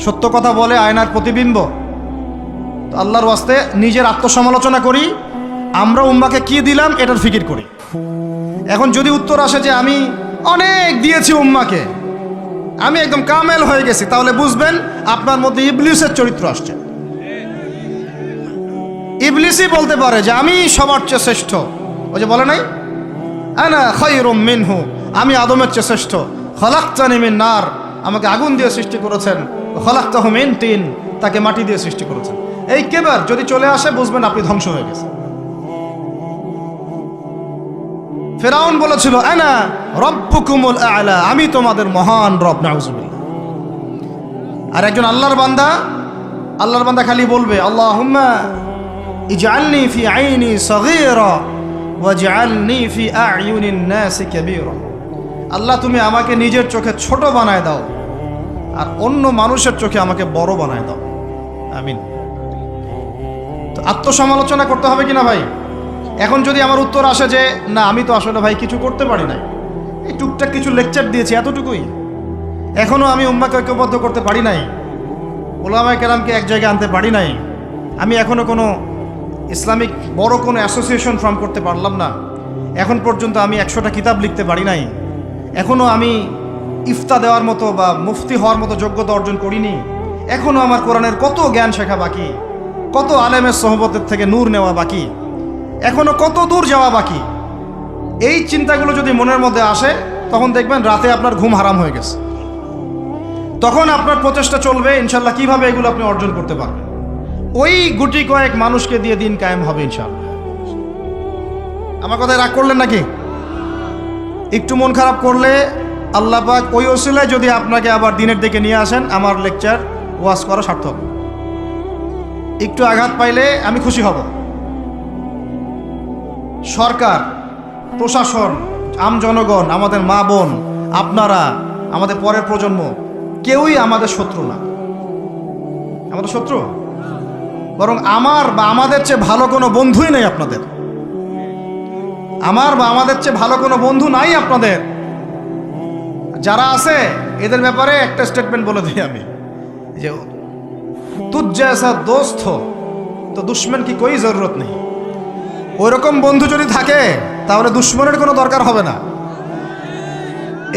সত্য কথা বলে আয়নার প্রতিবিম্ব। তো আল্লাহর ওয়াস্তে নিজের আত্মসমালোচনা করি, আমরা উম্মাকে কি দিলাম এটার ফিকির করি। এখন যদি উত্তর আসে যে আমি অনেক দিয়েছি উম্মাকে, আমি একদম কামেল হয়ে গেছি, তাহলে বুঝবেন আপনার মধ্যে ইবলিসের চরিত্র আসছে। ইবলিসই বলতে পারে যে আমি সবার চেয়ে শ্রেষ্ঠ। ওই যে বলে নাই, আনা খায়রুম মিনহু, আমি আদমের চেয়ে শ্রেষ্ঠ। খলাকতানি মিন নার, আমাকে আগুন দিয়ে সৃষ্টি করেছেন। খলাকতাহু মিন তিন, তাকে মাটি দিয়ে সৃষ্টি করেছেন। এই কেবার যদি চলে আসে বুঝবেন আপনি ধ্বংস হয়ে গেছে। ফেরাউন বলেছিল আনা রব্বুকুমুল আ'লা, আমি তোমাদের মহান রব, নাউজুবিল্লাহ। আর একজন আল্লাহর বান্দা খালি বলবে আল্লাহুম্মা ইজআলনি ফি আইনি সগীরা ওয়াজআলনি ফি আ'য়ুনিন নাসি কাবীরা। আল্লাহ তুমি আমাকে নিজের চোখে ছোট বানায় দাও আর অন্য মানুষের চোখে আমাকে বড় বানায় দাও, আমিন। তো আত্মসমালোচনা করতে হবে কিনা ভাই? এখন যদি আমার উত্তর আসে যে না আমি তো আসলে ভাই কিছু করতে পারি নাই, এই টুকটাক কিছু লেকচার দিয়েছি এতটুকুই, এখনও আমি উম্মাকে ঐক্যবদ্ধ করতে পারি নাই, ওলামায়ে কেরামকে এক জায়গায় আনতে পারি নাই, আমি এখনও কোনো ইসলামিক বড় কোনো অ্যাসোসিয়েশন ফর্ম করতে পারলাম না, এখন পর্যন্ত আমি 100টা কিতাব লিখতে পারি নাই, এখনও আমি ইফতা দেওয়ার মতো বা মুফতি হওয়ার মতো যোগ্যতা অর্জন করিনি, এখনও আমার কোরআনের কত জ্ঞান শেখা বাকি, কত আলেমের সোহবতের থেকে নূর নেওয়া বাকি, এখনও কত দূর যাওয়া বাকি। এই চিন্তাগুলো যদি মনের মধ্যে আসে তখন দেখবেন রাতে আপনার ঘুম হারাম হয়ে গেছে। তখন আপনার প্রচেষ্টা চলবে ইনশাল্লাহ কিভাবে এগুলো আপনি অর্জন করতে পারবেন। ওই গুটি কয়েক মানুষকে দিয়ে দিন কায়েম হবে ইনশাল্লাহ। আমার কথায় রাগ করলেন নাকি? একটু মন খারাপ করলে আল্লাহ পাক ওই ওসিলায় যদি আপনাকে আবার দিনের দিকে নিয়ে আসেন, আমার লেকচার ওয়াজ করা সার্থক। একটু আঘাত পাইলে আমি খুশি হব। সরকার, প্রশাসন, জনগণ, আমাদের মা বোন, আপনারা, আমাদের পরের প্রজন্ম, কেউই আমাদের শত্রু না। আমাদের শত্রু বরং আমার বা আমাদের চেয়ে ভালো কোনো বন্ধুই নেই আপনাদের। আমার বা আমাদের চেয়ে ভালো কোনো বন্ধু নাই আপনাদের। যারা আছে এদের ব্যাপারে একটা স্টেটমেন্ট বলে দিই আমি, যে তুঝ জैसा दोस्त हो তো দুশ্মন কি কোই জরুরত নেই। ওইরকম বন্ধু যদি থাকে তাহলে দুশ্মনের কোনো দরকার হবে না।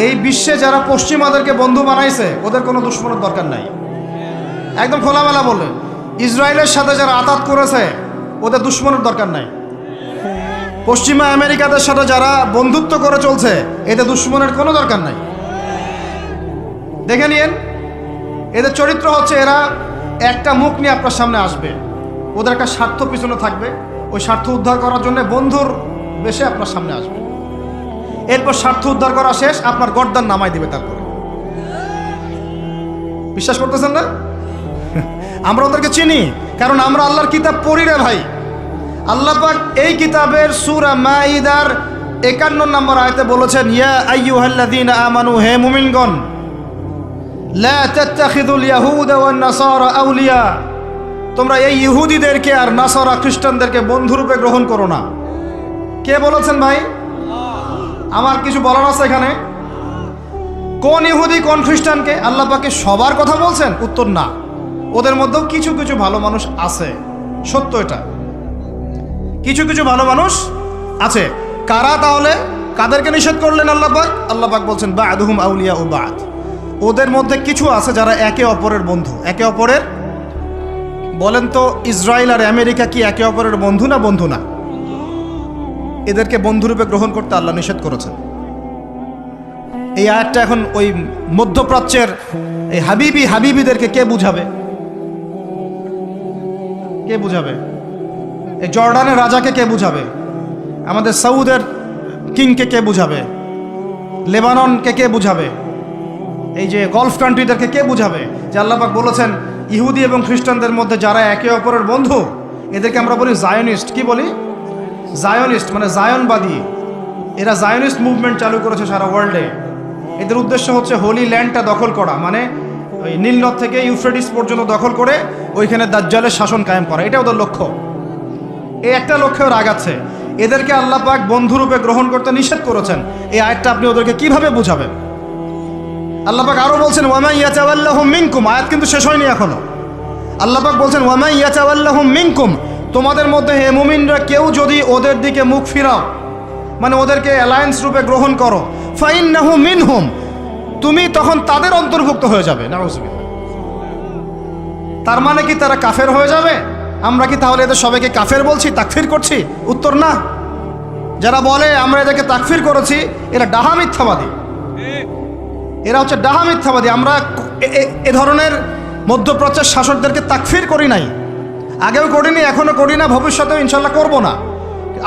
এই বিশ্বে যারা পশ্চিমাদেরকে বন্ধু বানাইছে ওদের কোনো দুশ্মনের দরকার নাই। একদম খোলামেলা বলে, ইসরায়েলের সাথে যারা আতাত করেছে ওদের দুশ্মনের দরকার নাই। পশ্চিমা আমেরিকাদের সাথে যারা বন্ধুত্ব করে চলছে এদের দুশ্মনের কোনো দরকার নাই। দেখে নিয়েন এদের চরিত্র হচ্ছে, এরা একটা মুখ নিয়ে আপনার সামনে আসবে, ওদের একটা স্বার্থ পিছনে থাকবে, ওই স্বার্থ উদ্ধার করার জন্য বন্ধুর বেশে আপনার সামনে আসবে, এরপর স্বার্থ উদ্ধার করা শেষ আপনার গর্দান নামাই দিবে। তারপরে বিশ্বাস করতেছেন না? আমরা ওদেরকে চিনি, কারণ আমরা আল্লাহর কিতাব পড়ি রে ভাই। আল্লাহ পাক এই কিতাবের সূরা মাঈদার 51 নম্বর আয়াতে বলেছেন, ইয়া আইয়ুহাল্লাযীনা আমানু, হে মুমিনগণ, লা তাত্তাখিযুল ইয়াহুদা ওয়ান নাসারা আউলিয়া, তোমরা এই ইহুদিদেরকে আর নাসারা খ্রিস্টানদেরকে বন্ধুরূপে গ্রহণ করো না। কে বলেছেন ভাই? আমার কিছু বলার আছে এখানে? কোন ইহুদি কোন খ্রিস্টানকে? আল্লাহ পাকে সবার কথা বলছেন? উত্তর না, ওদের মধ্যেও কিছু কিছু ভালো মানুষ আছে, সত্য এটা, কিছু কিছু ভালো মানুষ আছে। কারা তাহলে? কাদেরকে নিষেধ করলেন আল্লাহ পাক? আল্লাহ পাক বলছেন বা'দুহুম আউলিয়া ও বা'দ, ওদের মধ্যে কিছু আছে যারা একে অপরের বন্ধু। একে অপরের, বলেন তো ইসরায়েল আর আমেরিকা কি একে অপরের বন্ধু না বন্ধু না? এদেরকে বন্ধুরূপে গ্রহণ করতে আল্লাহ নিষেধ করেছেন। এই আয়াতটা এখন ওই মধ্যপ্রাচ্যের এই হাবিবিদেরকে কে বুঝাবে? কে বুঝাবে? এই জর্ডানের রাজাকে কে বুঝাবে? আমাদের সৌদের কিংকে কে বুঝাবে? লেবাননকে কে বুঝাবে? এই যে গলফ কান্ট্রিদেরকে কে বুঝাবে যে আল্লাহ পাক বলেছেন ইহুদি এবং খ্রিস্টানদের মধ্যে যারা একে অপরের বন্ধু এদেরকে আমরা বলি জায়নিস্ট। কি বলি? জায়নিস্ট, মানে জায়নবাদী। এরা জায়নিস্ট মুভমেন্ট চালু করেছে সারা ওয়ার্ল্ডে। এদের উদ্দেশ্য হচ্ছে হোলি ল্যান্ডটা দখল করা, মানে ওই নীলনদ থেকে ইউফ্রেটিস পর্যন্ত দখল করে ওইখানে দাজ্জালের শাসন কায়েম করা, এটা ওদের লক্ষ্য। এই একটা লক্ষ্যেও আগাচ্ছে। এদেরকে আল্লাহ পাক বন্ধুরূপে গ্রহণ করতে নিষেধ করেছেন। এই আয়াতটা আপনি ওদেরকে কিভাবে বুঝাবেন? আল্লাহ পাক আরো বলছেন ওয়ামা ইয়াতাওয়াল্লাহুম মিনকুম, আয়াত কিন্তু শেষ হয়নি এখনো। আল্লাহ পাক বলছেন ওয়ামা ইয়াতাওয়াল্লাহুম মিনকুম, তোমাদের মধ্যে হে মুমিনরা কেউ যদি ওদের দিকে মুখ ফিরাও, মানে ওদেরকে অ্যালায়েন্স রূপে গ্রহণ করো, ফাইন্নাহু মিনহুম, তুমি তখন তাদের অন্তর্ভুক্ত হয়ে যাবে। নাউযুবিল্লাহ। তার মানে কি তারা কাফের হয়ে যাবে? আমরা কি তাহলে এদের সবাইকে কাফের বলছি, তাকফির করছি? উত্তর না। যারা বলে আমরা এদেরকে তাকফির করেছি এরা ডাহা মিথ্যাবাদী, এরা হচ্ছে ডাহা মিথ্যাবাদী। আমরা এ ধরনের মধ্যপ্রাচ্যের শাসকদেরকে তাকফির করি নাই, আগেও করিনি, এখনো করি না, ভবিষ্যতেও ইনশাল্লাহ করব না।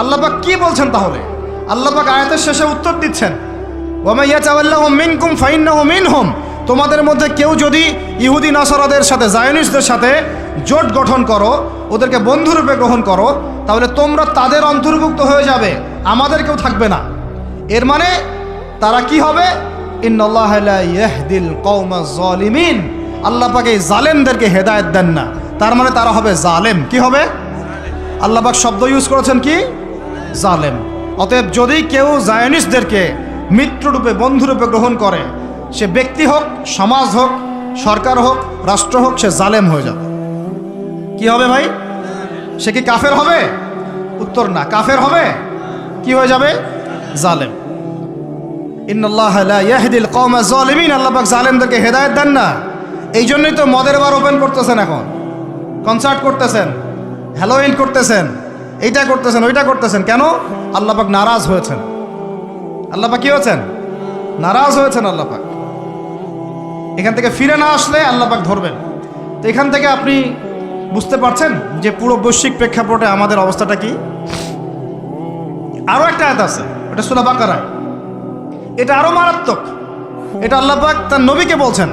আল্লাহ পাক কি বলছেন তাহলে? আল্লাহ পাক আয়াতের শেষে উত্তর দিচ্ছেন, ওয়া মান ইয়াতাওয়াল্লাহুম মিনকুম ফাইন্নাহু মিনহুম। তোমাদের মধ্যে কেউ যদি ইহুদি নাসারাদের সাথে, জায়নিস্টদের সাথে জোট গঠন করো, ওদেরকে বন্ধুরূপে গ্রহণ করো, তাহলে তোমরা তাদের অন্তর্ভুক্ত হয়ে যাবে, আমাদের কেউ থাকবে না। এর মানে তারা কি হবে? ইন্নাল্লাহা লা ইয়াহদিল কওমাজ জালিমিন। আল্লাহ পাক এই জালেমদেরকে হেদায়েত দেন না, তার মানে তারা হবে জালেম। কি হবে? আল্লাহ পাক শব্দ ইউজ করেছেন কি? জালেম। অতএব যদি কেউ জায়নিস্টদেরকে মিত্ররূপে, বন্ধুরূপে গ্রহণ করে, সে ব্যক্তি হোক, সমাজ হোক, সরকার হোক, রাষ্ট্র হোক, সে জালেম হয়ে যাবে। কি হবে ভাই? সে কি কাফের হবে? উত্তর না। কাফের হবে, কি হয়ে যাবে? জালেম। ইন্নাল্লাহা লা ইয়াহদিল কওমাজ জালিমিন। আল্লাহ পাক জালেমদেরকে হেদায়েত দেন না। এই জন্যই তো মদের বার ওপেন করতেছেন, এখন কনসার্ট করতেছেন, হ্যালোইন করতেছেন, এইটা করতেছেন, ওইটা করতেছেন। কেন? আল্লাহ পাক নারাজ হয়েছেন। আল্লাহ পাক কি হয়েছেন? নারাজ হয়েছেন। আল্লাহ পাক এখান থেকে ফিরে না আসলে আল্লাহ পাক ধরবেন। তো এখান থেকে আপনি বুঝতে পারছেন যে পুরো বৈশ্বিক প্রেক্ষাপটে আমাদের অবস্থাটা কি। আরো একটা আয়াত আছে, এটা সূরা বাকারা, এটা আরো মারাত্মক। এটা আল্লাহ পাক তার নবীকে বলছেন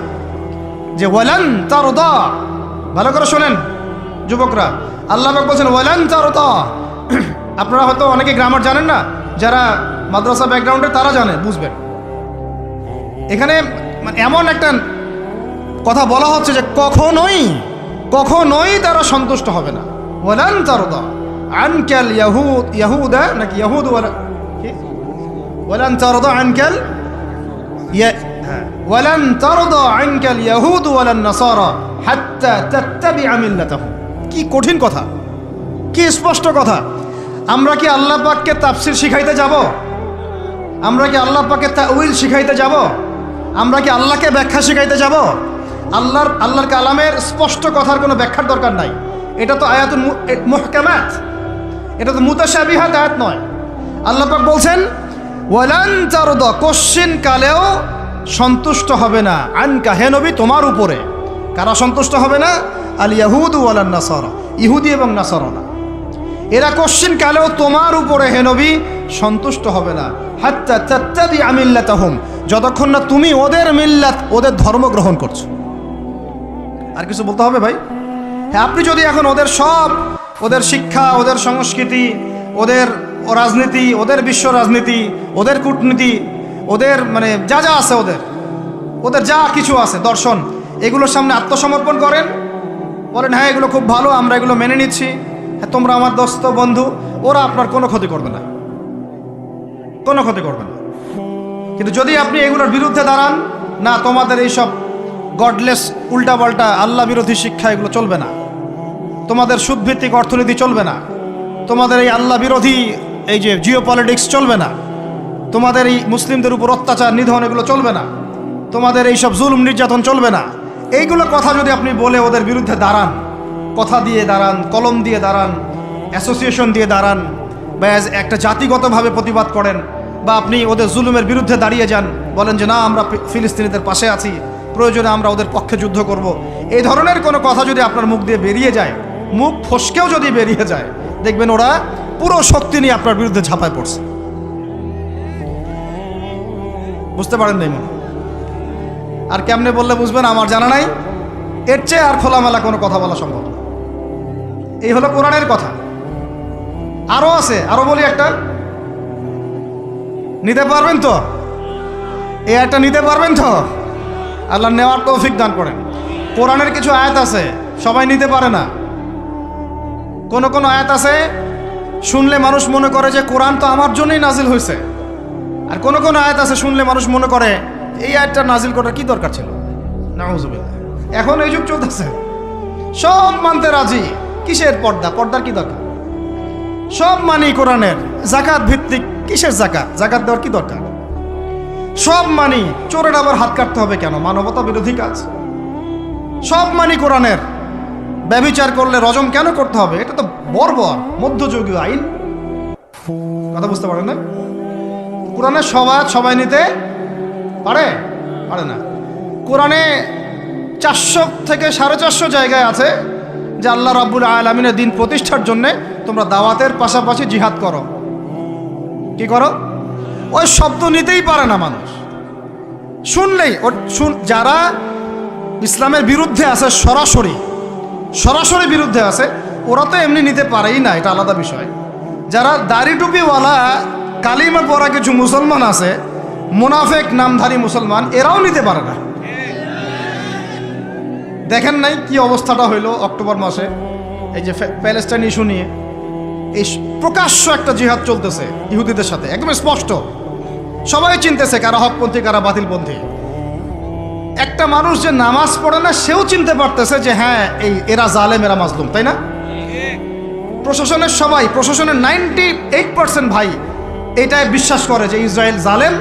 যে ওয়ালান তারদা। ভালো করে শোনেন যুবকরা, আল্লাহ পাক বলছেন ওয়ালান তারদা। আপনারা হয়তো অনেকে গ্রামার জানেন না, যারা মাদ্রাসা ব্যাকগ্রাউন্ডে তারা জানে, বুঝবেন। এখানে এমন একটা কথা বলা হচ্ছে যে কখনোই কখনোই তারা সন্তুষ্ট হবে না। ওয়ালান তারদা আনকাল ইয়াহুদা, নাকি ইয়াহুদ, ওয়ালান তারদা আনকাল ওয়ালান তারদা আনকাল ইয়াহুদ ওয়ালান নাসারা হাত্তা তাত্তাবিআ মিল্লাতাহুম। কি কঠিন কথা, কি স্পষ্ট কথা। আমরা কি আল্লাহ পাককে তাফসীর শিখাইতে যাব? আমরা কি আল্লাহ পাককে তাউইল শিখাইতে যাব? আমরা কি আল্লাহকে ব্যাখ্যা শিখাইতে যাব? আল্লাহর কালামের স্পষ্ট কথার কোনো ব্যাখ্যার দরকার নাই। এটা তো আয়াতুল মুহকামাত, এটা তো মুতাশাবিহাত আয়াত নয়। আল্লাহ পাক বলছেন ওয়ালান তারদা, কোশ্চিন কালেও সন্তুষ্ট হবে না, আনকা, হে নবী, তোমার উপরে। কারা সন্তুষ্ট হবে না? আল ইয়াহুদ ওয়ালান নাসারা, ইহুদি এবং নাসারা। এরা কোশ্চিন কালেও তোমার উপরে হে নবী সন্তুষ্ট হবে না, হাত্তা তাত্তাবিআ মিল্লাতাহুম, যতক্ষণ না তুমি ওদের মিল্লাত, ওদের ধর্ম গ্রহণ করছো। আর কিছু বলতে হবে ভাই? হ্যাঁ, আপনি যদি এখন ওদের সব, ওদের শিক্ষা, ওদের সংস্কৃতি, ওদের রাজনীতি, ওদের বিশ্ব রাজনীতি, ওদের কূটনীতি, ওদের মানে যা যা আছে, ওদের যা কিছু আছে, দর্শন, এগুলোর সামনে আত্মসমর্পণ করেন, বলেন হ্যাঁ এগুলো খুব ভালো, আমরা এগুলো মেনে নিচ্ছি, হ্যাঁ তোমরা আমার দোস্ত বন্ধু, ওরা আপনার কোনো ক্ষতি করবে না, কোনো ক্ষতি করবে না। কিন্তু যদি আপনি এগুলোর বিরুদ্ধে দাঁড়ান, না তোমাদের এইসব গডলেস, উল্টাপাল্টা, আল্লাহ বিরোধী শিক্ষা, এগুলো চলবে না, তোমাদের সুদভিত্তিক অর্থনীতি চলবে না, তোমাদের এই আল্লাহ বিরোধী এই যে জিও পলিটিক্স চলবে না, তোমাদের এই মুসলিমদের উপর অত্যাচার, নিধন, এগুলো চলবে না, তোমাদের এইসব জুলুম নির্যাতন চলবে না, এইগুলো কথা যদি আপনি বলে ওদের বিরুদ্ধে দাঁড়ান, কথা দিয়ে দাঁড়ান, কলম দিয়ে দাঁড়ান, অ্যাসোসিয়েশন দিয়ে দাঁড়ান, বা একটা জাতিগতভাবে প্রতিবাদ করেন, বা আপনি ওদের জুলুমের বিরুদ্ধে দাঁড়িয়ে যান, বলেন যে না আমরা ফিলিস্তিনিদের পাশে আছি, প্রয়োজনে আমরা ওদের পক্ষে যুদ্ধ করব, এই ধরনের কোনো কথা যদি আপনার মুখ দিয়ে বেরিয়ে যায়, মুখ ফসকেও যদি বেরিয়ে যায়, দেখবেন ওরা পুরো শক্তি নিয়ে আপনার বিরুদ্ধে ঝাঁপায় পড়ছে। বুঝতে পারেন নাই মনে? আর কেমনে বললে বুঝবেন আমার জানা নাই। এর চেয়ে আর খোলামেলা কোনো কথা বলা সম্ভব না। এই হলো কোরআনের কথা। আরো আছে, আরো বলি একটা, নিতে পারবেন তো? এই একটা নিতে পারবেন তো? আল্লাহ নেওয়ার তৌফিক দান করেন। কোরআনের কিছু আয়াত আছে সবাই নিতে পারে না। কোন আয়াত আছে শুনলে মানুষ মনে করে যে কোরআন তো আমার জন্যই নাজিল হয়েছে, আর কোন আয়াত আছে শুনলে মানুষ মনে করে এই আয়াতটা নাজিল করার কি দরকার ছিল। নাউযুবিল্লাহ। এখন এই যুগ চলতেছে, সব মানতে রাজি, কিসের পর্দা, পর্দার কি দরকার? সব মানি কোরআনের, যাকাত ভিত্তিক, কিসের যাকাত, যাকাত দেওয়ার কি দরকার? সব মানি, চোরের আবার হাত কাটতে হবে কেন? মানবতা বিরোধী কাজ। সব মানি কোরআনের, ব্যভিচার করলে রজম কেন করতে হবে? এটা তো বর্বর মধ্যযুগীয় আইন। কথা বুঝতে পারেন না? কোরআনের সবাই নিতে পারে না। কোরআনে 400 থেকে 450 জায়গায় আছে যে আল্লাহ রাব্বুল আলামিনের দিন প্রতিষ্ঠার জন্যে তোমরা দাওয়াতের পাশাপাশি জিহাদ করো। কি করো? ওই শব্দ নিতেই পারে না মানুষ, শুনলেই যারা ইসলামের বিরুদ্ধে আছে, সরাসরি বিরুদ্ধে আছে, ওরা তো এমনি নিতে পারেই না, এটা আলাদা বিষয়। যারা দাড়ি টুপিওয়ালা কালিমা পড়া কিছু মুসলমান আছে, মুনাফেক নামধারী মুসলমান, এরাও নিতে পারে না। দেখেন নাই কি অবস্থাটা হইল অক্টোবর মাসে, এই যে প্যালেস্টাইন ইস্যু নিয়ে এই প্রকাশ্য একটা জিহাদ চলতেছে ইহুদিদের সাথে, একদম স্পষ্ট, সবাই চিনতেছে কারা হকপন্থী কারা বাতিলপন্থী। একটা মানুষ যে নামাজ পড়ে না সেও চিনতে পারতেছে যে হ্যাঁ এরা জালেম, এরা মাজলুম, তাই না? প্রশাসনের 98% ভাই এটাই বিশ্বাস করে যে ইসরায়েল জালেম,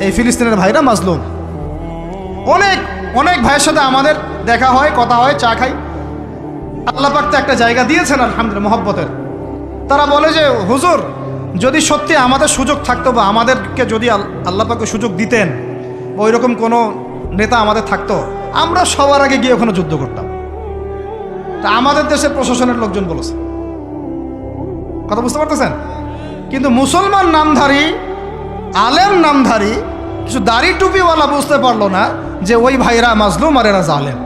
এই ফিলিস্তিনের ভাইরা মাজলুম। অনেক ভাইয়ের সাথে আমাদের দেখা হয়, কথা হয়, চা খাই। আল্লাহ পাক তো একটা জায়গা দিয়েছেন আলহামদুলিল্লাহ মহব্বতের। তারা বলে যে হুজুর, যদি সত্যি আমাদের সুযোগ থাকতো বা আমাদেরকে যদি আল্লাহ পাক সুযোগ দিতেন, ওই রকম কোনো নেতা আমাদের থাকতো, আমরা সবার আগে গিয়ে ওখানে যুদ্ধ করতাম। তা আমাদের দেশের প্রশাসনের লোকজন বলেছে, কথা বুঝতে পারতেছেন? কিন্তু মুসলমান নামধারী, আলেম নামধারী কিছু দাড়ি টুপিওয়ালা বুঝতে পারলো না যে ওই ভাইরা মাজলুম আর এরা জালেম।